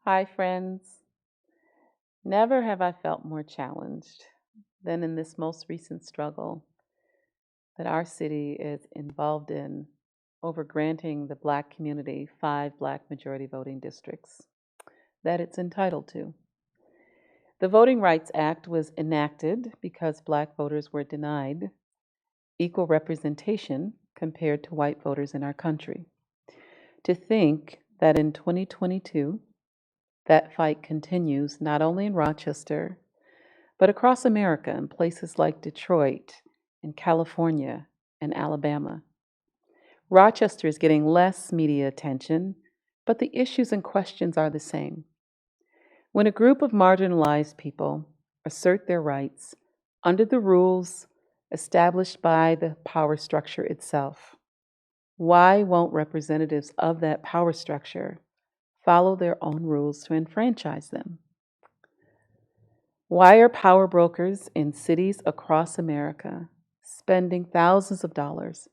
Hi, friends. Never have I felt more challenged than in this most recent struggle that our city is involved in over granting the Black community 5 Black majority voting districts that it's entitled to. The Voting Rights Act was enacted because Black voters were denied equal representation compared to white voters in our country. To think that in 2022, that fight continues not only in Rochester, but across America in places like Detroit and California and Alabama. Rochester is getting less media attention, but the issues and questions are the same. When a group of marginalized people assert their rights under the rules established by the power structure itself, why won't representatives of that power structure follow their own rules to enfranchise them? Why are power brokers in cities across America spending thousands of dollars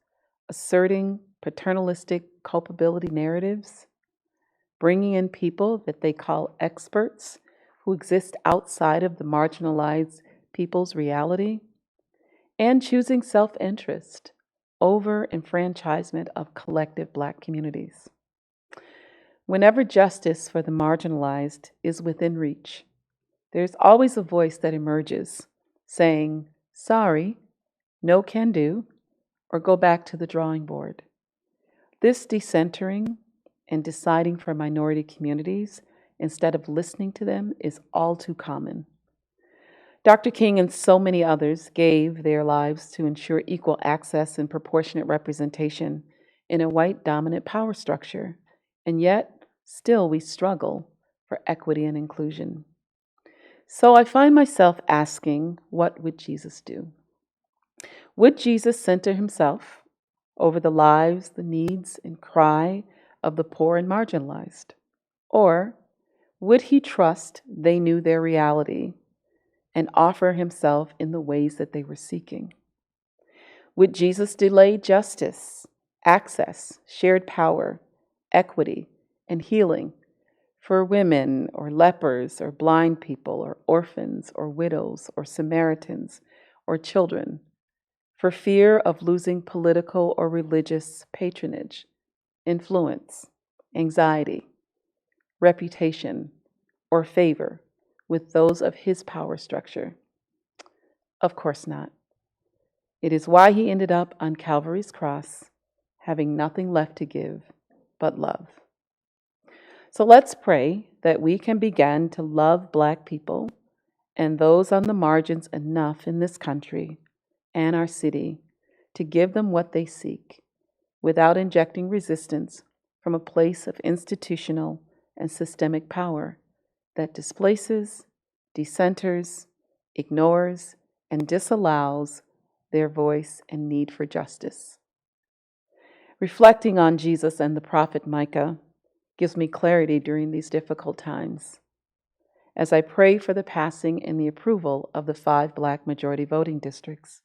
asserting paternalistic culpability narratives, bringing in people that they call experts who exist outside of the marginalized people's reality, and choosing self interest over enfranchisement of collective Black communities? Whenever justice for the marginalized is within reach, there's always a voice that emerges saying, sorry, no can do, or go back to the drawing board. This decentering and deciding for minority communities instead of listening to them is all too common. Dr. King and so many others gave their lives to ensure equal access and proportionate representation in a white dominant power structure, and yet still we struggle for equity and inclusion. So I find myself asking, what would Jesus do? Would Jesus center himself over the lives, the needs, and cry of the poor and marginalized? Or would he trust they knew their reality and offer himself in the ways that they were seeking? Would Jesus delay justice, access, shared power, equity, and healing for women or lepers or blind people or orphans or widows or Samaritans or children, for fear of losing political or religious patronage, influence, anxiety, reputation, or favor with those of his power structure? Of course not. It is why he ended up on Calvary's cross, having nothing left to give but love. So let's pray that we can begin to love Black people and those on the margins enough in this country and our city to give them what they seek without injecting resistance from a place of institutional and systemic power that displaces, decenters, ignores, and disallows their voice and need for justice. Reflecting on Jesus and the prophet Micah gives me clarity during these difficult times. As I pray for the passing and the approval of the 5 Black majority voting districts,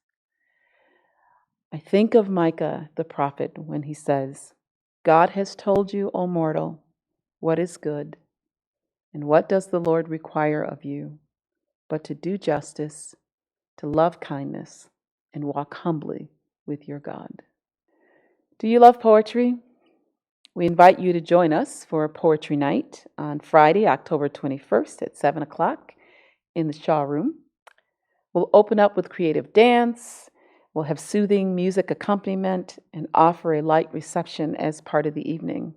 I think of Micah the prophet when he says, God has told you, O mortal, what is good, and what does the Lord require of you, but to do justice, to love kindness, and walk humbly with your God. Do you love poetry? We invite you to join us for a poetry night on Friday, October 21st at 7 o'clock in the Shaw Room. We'll open up with creative dance, we'll have soothing music accompaniment, and offer a light reception as part of the evening.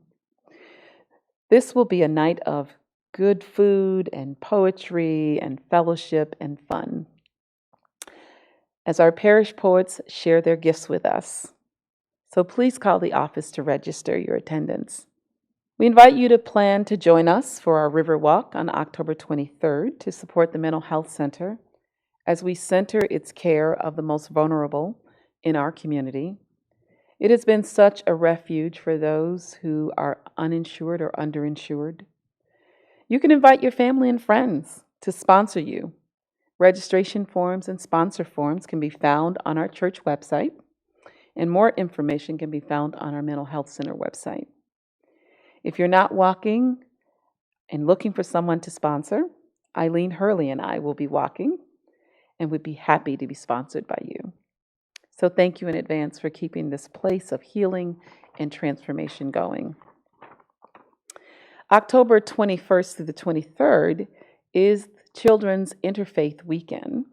This will be a night of good food and poetry and fellowship and fun, as our parish poets share their gifts with us. So please call the office to register your attendance. We invite you to plan to join us for our Riverwalk on October 23rd to support the Mental Health Center as we center its care of the most vulnerable in our community. It has been such a refuge for those who are uninsured or underinsured. You can invite your family and friends to sponsor you. Registration forms and sponsor forms can be found on our church website, and more information can be found on our Mental Health Center website. If you're not walking and looking for someone to sponsor, Eileen Hurley and I will be walking and would be happy to be sponsored by you. So thank you in advance for keeping this place of healing and transformation going. October 21st through the 23rd is Children's Interfaith Weekend,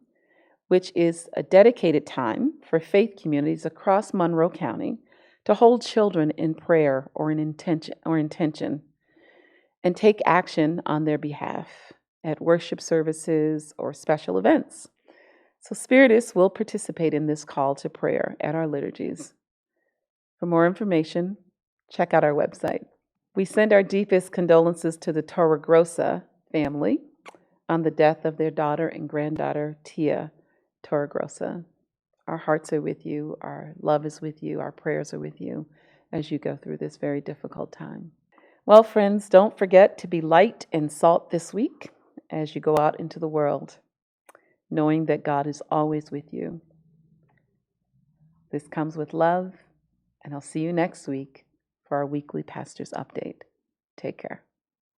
which is a dedicated time for faith communities across Monroe County to hold children in prayer or in intention and take action on their behalf at worship services or special events. So Spiritists will participate in this call to prayer at our liturgies. For more information, check out our website. We send our deepest condolences to the Torregrossa family on the death of their daughter and granddaughter, Tia Torregrossa. Our hearts are with you, our love is with you, our prayers are with you as you go through this very difficult time. Well, friends, don't forget to be light and salt this week as you go out into the world, knowing that God is always with you. This comes with love, and I'll see you next week for our weekly Pastor's Update. Take care.